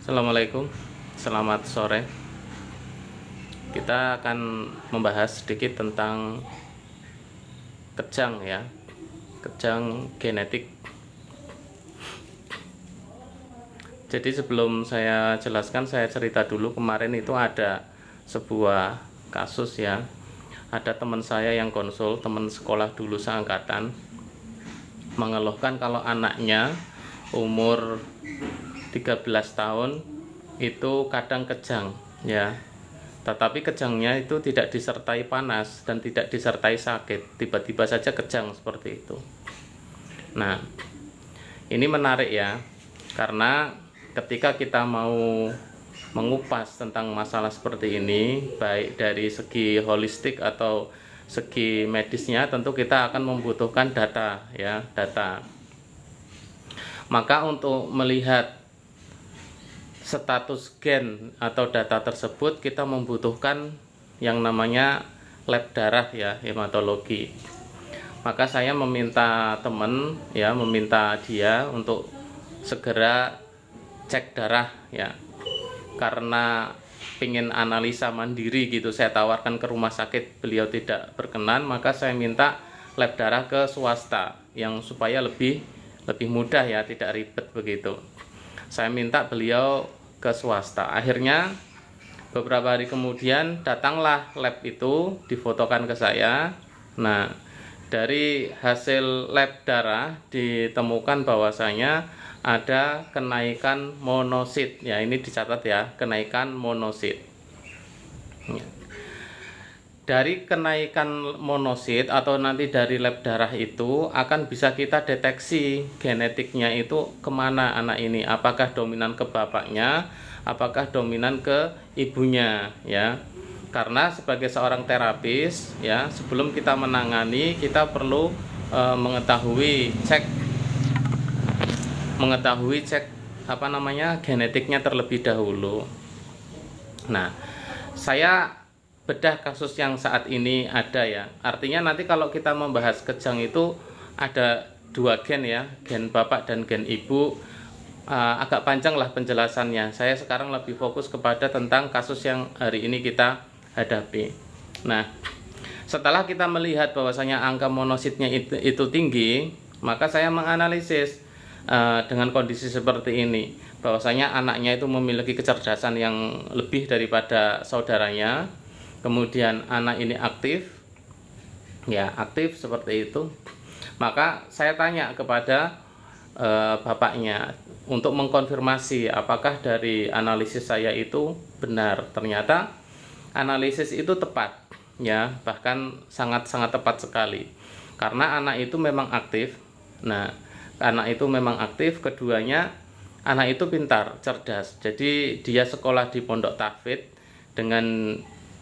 Assalamualaikum, selamat sore. Kita akan membahas sedikit tentang kejang ya, kejang genetik. Jadi sebelum saya jelaskan, saya cerita dulu. Kemarin itu ada sebuah kasus ya, ada teman saya yang konsul, teman sekolah dulu seangkatan, mengeluhkan kalau anaknya umur 13 tahun itu kadang kejang ya, tetapi kejangnya itu tidak disertai panas dan tidak disertai sakit, tiba-tiba saja kejang seperti itu. Nah, ini menarik ya, karena ketika kita mau mengupas tentang masalah seperti ini, baik dari segi holistik atau segi medisnya, tentu kita akan membutuhkan data ya, data. Maka untuk melihat status gen atau data tersebut, kita membutuhkan yang namanya lab darah ya, hematologi. Maka saya meminta teman ya, meminta dia untuk segera cek darah ya, karena ingin analisa mandiri gitu. Saya tawarkan ke rumah sakit, beliau tidak berkenan, maka saya minta lab darah ke swasta yang supaya lebih mudah ya, tidak ribet begitu. Saya minta beliau ke swasta. Akhirnya beberapa hari kemudian datanglah lab itu, difotokan ke saya. Nah, dari hasil lab darah ditemukan bahwasanya ada kenaikan monosit ya, ini dicatat ya, kenaikan monosit. Dari kenaikan monosit atau nanti dari lab darah itu akan bisa kita deteksi genetiknya itu kemana anak ini, apakah dominan ke bapaknya, apakah dominan ke ibunya ya. Karena sebagai seorang terapis ya, sebelum kita menangani kita perlu mengetahui cek genetiknya terlebih dahulu. Nah, saya bedah kasus yang saat ini ada ya. Artinya nanti kalau kita membahas kejang itu ada dua gen ya, gen bapak dan gen ibu. Agak panjang lah penjelasannya. Saya sekarang lebih fokus kepada tentang kasus yang hari ini kita hadapi. Nah, setelah kita melihat bahwasanya angka monositnya itu tinggi, maka saya menganalisis dengan kondisi seperti ini, bahwasanya anaknya itu memiliki kecerdasan yang lebih daripada saudaranya. Kemudian anak ini aktif ya, aktif seperti itu. Maka saya tanya kepada bapaknya untuk mengkonfirmasi apakah dari analisis saya itu benar. Ternyata analisis itu tepat ya, bahkan sangat-sangat tepat sekali, karena anak itu memang aktif. Nah, anak itu memang aktif, keduanya anak itu pintar, cerdas. Jadi dia sekolah di pondok tahfidz. Dengan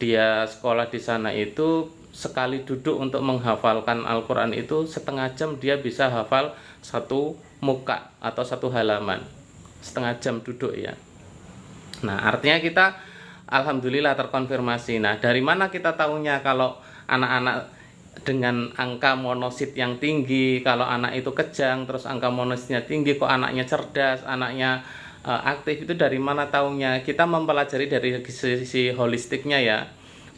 dia sekolah di sana itu, sekali duduk untuk menghafalkan Al-Quran itu setengah jam dia bisa hafal satu muka atau satu halaman, setengah jam duduk ya. Nah, artinya kita alhamdulillah terkonfirmasi. Nah, dari mana kita tahunya kalau anak-anak dengan angka monosit yang tinggi, kalau anak itu kejang terus angka monositnya tinggi, kok anaknya cerdas, anaknya aktif, itu dari mana tahunya? Kita mempelajari dari sisi holistiknya ya,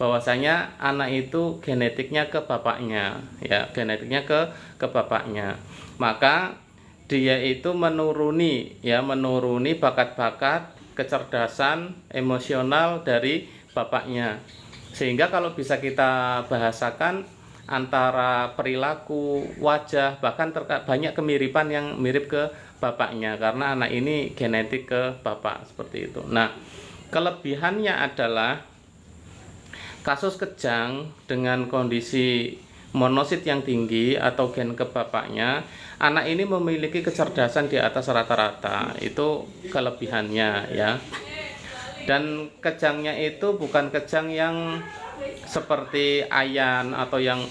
bahwasanya anak itu genetiknya ke bapaknya ya, genetiknya ke bapaknya. Maka dia itu menuruni bakat-bakat kecerdasan emosional dari bapaknya. Sehingga kalau bisa kita bahasakan antara perilaku, wajah, bahkan banyak kemiripan yang mirip ke bapaknya, karena anak ini genetik ke bapak seperti itu. Nah, kelebihannya adalah kasus kejang dengan kondisi monosit yang tinggi atau gen ke bapaknya, anak ini memiliki kecerdasan di atas rata-rata. Itu kelebihannya ya. Dan kejangnya itu bukan kejang yang seperti ayan atau yang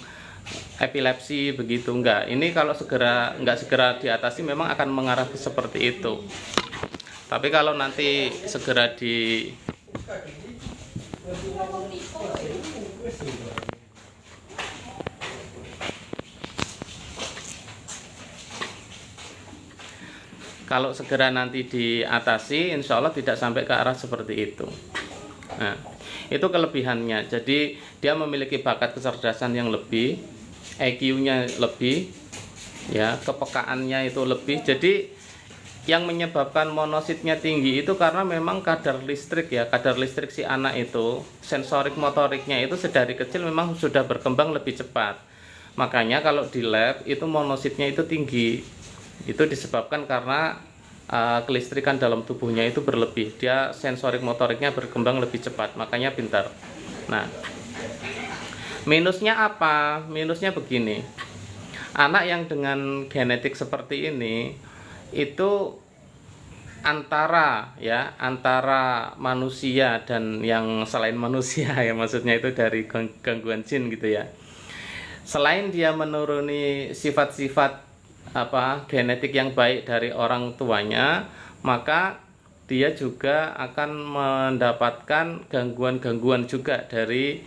epilepsi begitu, enggak. Ini kalau nggak segera diatasi memang akan mengarah ke seperti itu. Tapi kalau nanti segera kalau segera nanti diatasi, insya Allah tidak sampai ke arah seperti itu. Nah, itu kelebihannya. Jadi dia memiliki bakat kecerdasan yang lebih, IQ-nya lebih, ya, kepekaannya itu lebih. Jadi yang menyebabkan monositnya tinggi itu karena memang kadar listrik si anak itu, sensorik motoriknya itu sedari kecil memang sudah berkembang lebih cepat. Makanya kalau di lab itu monositnya itu tinggi. Itu disebabkan karena kelistrikan dalam tubuhnya itu berlebih. Dia sensorik motoriknya berkembang lebih cepat, makanya pintar. Nah, minusnya apa? Minusnya begini. Anak yang dengan genetik seperti ini itu antara manusia dan yang selain manusia ya, maksudnya itu dari gangguan jin gitu ya. Selain dia menuruni sifat-sifat genetik yang baik dari orang tuanya, maka dia juga akan mendapatkan gangguan-gangguan juga dari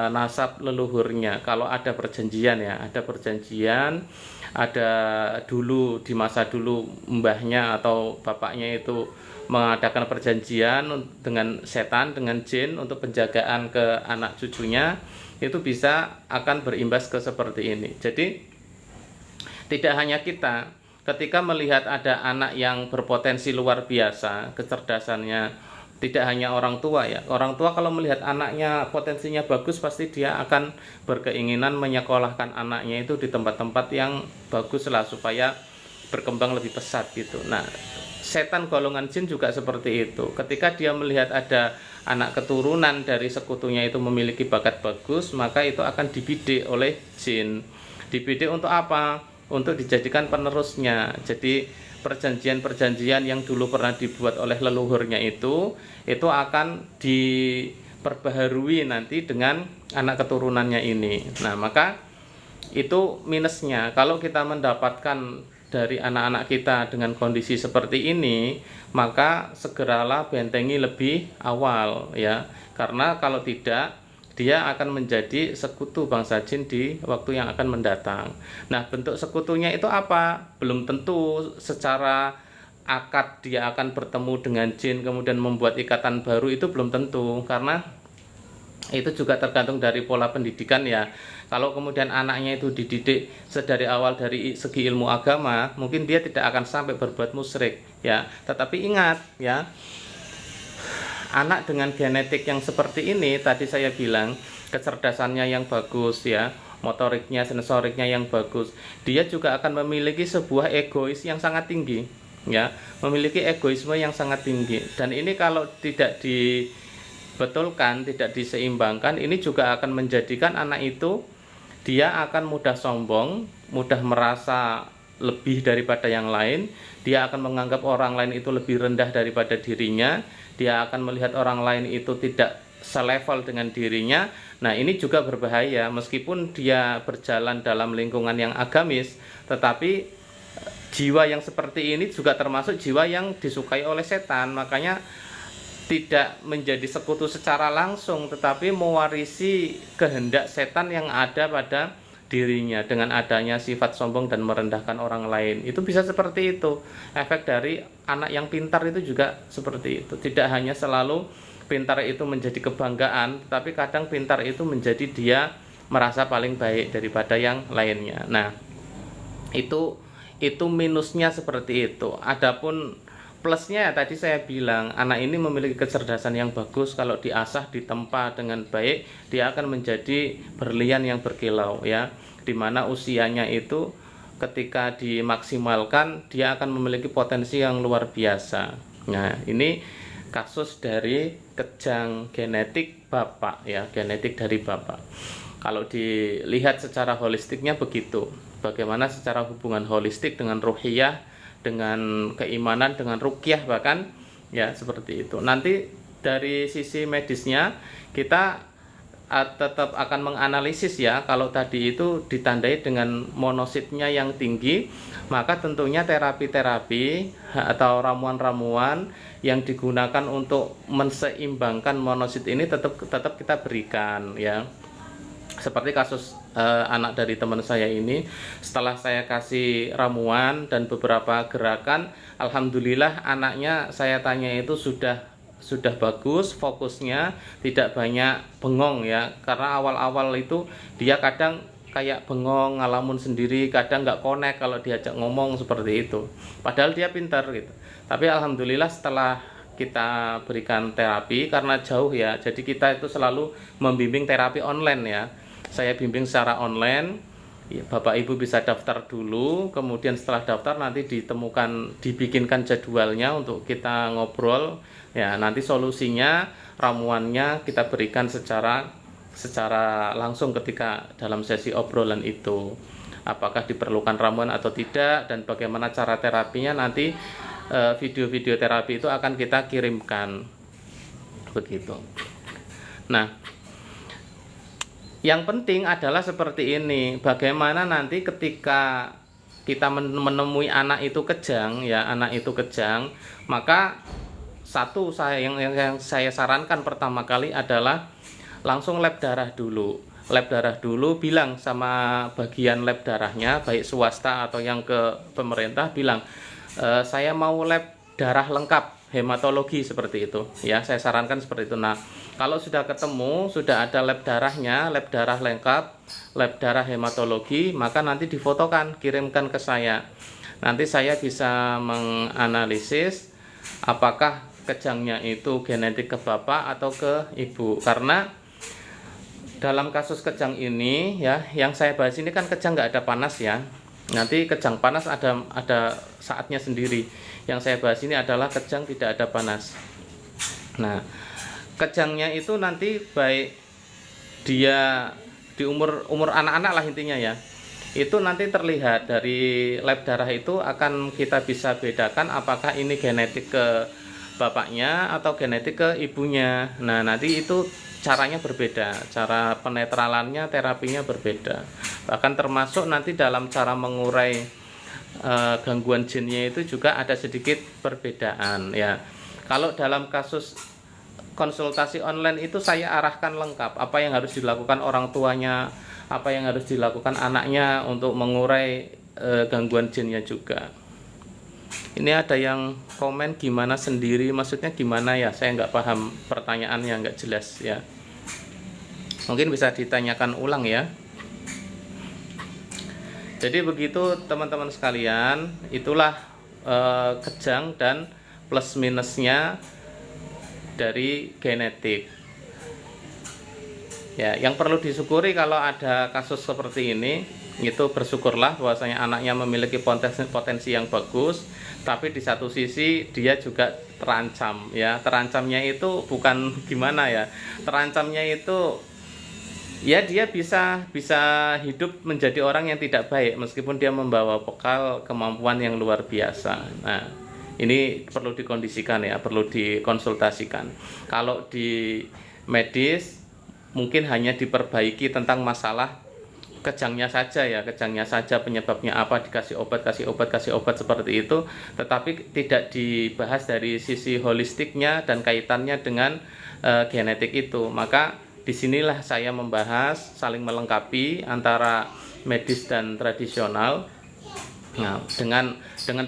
nasab leluhurnya. Kalau ada perjanjian ada dulu di masa dulu mbahnya atau bapaknya itu mengadakan perjanjian dengan setan, dengan jin untuk penjagaan ke anak cucunya, itu bisa akan berimbas ke seperti ini. Jadi tidak hanya kita, ketika melihat ada anak yang berpotensi luar biasa kecerdasannya, tidak hanya orang tua ya. Orang tua kalau melihat anaknya potensinya bagus, pasti dia akan berkeinginan menyekolahkan anaknya itu di tempat-tempat yang bagus lah supaya berkembang lebih pesat gitu. Nah, setan golongan jin juga seperti itu. Ketika dia melihat ada anak keturunan dari sekutunya itu memiliki bakat bagus, maka itu akan dibidik oleh jin. Dibidik untuk apa? Untuk dijadikan penerusnya. Jadi perjanjian-perjanjian yang dulu pernah dibuat oleh leluhurnya itu akan diperbaharui nanti dengan anak keturunannya ini. Nah, maka itu minusnya. Kalau kita mendapatkan dari anak-anak kita dengan kondisi seperti ini, maka segeralah bentengi lebih awal ya. Karena kalau tidak, dia akan menjadi sekutu bangsa jin di waktu yang akan mendatang. Nah, bentuk sekutunya itu apa? Belum tentu secara akad dia akan bertemu dengan jin kemudian membuat ikatan baru, itu belum tentu, karena itu juga tergantung dari pola pendidikan ya. Kalau kemudian anaknya itu dididik sedari awal dari segi ilmu agama, mungkin dia tidak akan sampai berbuat musyrik ya. Tetapi ingat ya, anak dengan genetik yang seperti ini, tadi saya bilang kecerdasannya yang bagus ya, motoriknya, sensoriknya yang bagus, dia juga akan memiliki sebuah egois yang sangat tinggi ya, memiliki egoisme yang sangat tinggi. Dan ini kalau tidak dibetulkan, tidak diseimbangkan, ini juga akan menjadikan anak itu dia akan mudah sombong, mudah merasa lebih daripada yang lain. Dia akan menganggap orang lain itu lebih rendah daripada dirinya. Dia akan melihat orang lain itu tidak selevel dengan dirinya. Nah, ini juga berbahaya. Meskipun dia berjalan dalam lingkungan yang agamis, tetapi jiwa yang seperti ini juga termasuk jiwa yang disukai oleh setan. Makanya tidak menjadi sekutu secara langsung, tetapi mewarisi kehendak setan yang ada pada dirinya dengan adanya sifat sombong dan merendahkan orang lain. Itu bisa seperti itu. Efek dari anak yang pintar itu juga seperti itu. Tidak hanya selalu pintar itu menjadi kebanggaan, tetapi kadang pintar itu menjadi dia merasa paling baik daripada yang lainnya. Nah, itu minusnya seperti itu. Adapun plusnya tadi saya bilang, anak ini memiliki kecerdasan yang bagus. Kalau diasah, ditempa dengan baik, dia akan menjadi berlian yang berkilau ya, dimana usianya itu ketika dimaksimalkan dia akan memiliki potensi yang luar biasa. Nah, ini kasus dari kejang genetik bapak ya, genetik dari bapak. Kalau dilihat secara holistiknya begitu. Bagaimana secara hubungan holistik dengan ruhiyah, dengan keimanan, dengan ruqyah bahkan ya, seperti itu. Nanti dari sisi medisnya kita tetap akan menganalisis ya. Kalau tadi itu ditandai dengan monositnya yang tinggi, maka tentunya terapi-terapi atau ramuan-ramuan yang digunakan untuk menseimbangkan monosit ini tetap kita berikan ya. Seperti kasus anak dari teman saya ini, setelah saya kasih ramuan dan beberapa gerakan, alhamdulillah anaknya saya tanya itu sudah bagus, fokusnya tidak banyak bengong ya. Karena awal-awal itu dia kadang kayak bengong, ngalamun sendiri, kadang nggak connect kalau diajak ngomong seperti itu. Padahal dia pintar gitu. Tapi alhamdulillah setelah kita berikan terapi, karena jauh ya, jadi kita itu selalu membimbing terapi online ya. Saya bimbing secara online, ya, Bapak Ibu bisa daftar dulu, kemudian setelah daftar nanti dibikinkan jadwalnya untuk kita ngobrol. Ya, nanti solusinya, ramuannya kita berikan secara langsung ketika dalam sesi obrolan itu. Apakah diperlukan ramuan atau tidak, dan bagaimana cara terapinya, nanti video-video terapi itu akan kita kirimkan. Begitu. Nah, yang penting adalah seperti ini, bagaimana nanti ketika kita menemui anak itu kejang ya, maka yang saya sarankan pertama kali adalah langsung lab darah dulu. Bilang sama bagian lab darahnya, baik swasta atau yang ke pemerintah, bilang saya mau lab darah lengkap, hematologi seperti itu ya, saya sarankan seperti itu. Nah, kalau sudah ketemu, sudah ada lab darahnya, lab darah lengkap, lab darah hematologi, maka nanti difotokan, kirimkan ke saya. Nanti saya bisa menganalisis apakah kejangnya itu genetik ke bapak atau ke ibu. Karena dalam kasus kejang ini ya, yang saya bahas ini kan kejang nggak ada panas ya. Nanti kejang panas ada saatnya sendiri. Yang saya bahas ini adalah kejang tidak ada panas. Nah, kejangnya itu nanti baik dia di umur anak-anak lah intinya ya, itu nanti terlihat dari lab darah itu, akan kita bisa bedakan apakah ini genetik ke bapaknya atau genetik ke ibunya. Nah, nanti itu caranya berbeda, cara penetralannya, terapinya berbeda. Bahkan termasuk nanti dalam cara mengurai gangguan gennya itu juga ada sedikit perbedaan ya. Kalau dalam kasus konsultasi online itu saya arahkan lengkap apa yang harus dilakukan orang tuanya, apa yang harus dilakukan anaknya untuk mengurai gangguan gennya juga. Ini ada yang komen gimana sendiri, maksudnya gimana ya, saya nggak paham pertanyaannya, nggak jelas ya. Mungkin bisa ditanyakan ulang ya. Jadi begitu teman-teman sekalian, itulah kejang dan plus minusnya dari genetik. Ya, yang perlu disyukuri kalau ada kasus seperti ini, itu bersyukurlah bahwasanya anaknya memiliki potensi yang bagus, tapi di satu sisi dia juga terancam ya. Terancamnya itu bukan gimana ya, terancamnya itu ya dia bisa hidup menjadi orang yang tidak baik meskipun dia membawa bekal kemampuan yang luar biasa. Nah, ini perlu dikondisikan ya, perlu dikonsultasikan. Kalau di medis mungkin hanya diperbaiki tentang masalah kejangnya saja ya, kejangnya saja, penyebabnya apa, dikasih obat seperti itu, tetapi tidak dibahas dari sisi holistiknya dan kaitannya dengan genetik itu. Maka disinilah saya membahas saling melengkapi antara medis dan tradisional. Nah, dengan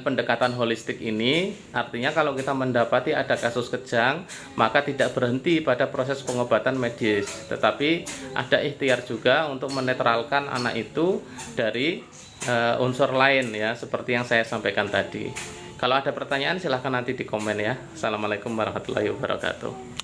pendekatan holistik ini, artinya kalau kita mendapati ada kasus kejang, maka tidak berhenti pada proses pengobatan medis, tetapi ada ikhtiar juga untuk menetralkan anak itu dari unsur lain ya, seperti yang saya sampaikan tadi. Kalau ada pertanyaan silahkan nanti di komen ya. Assalamualaikum warahmatullahi wabarakatuh.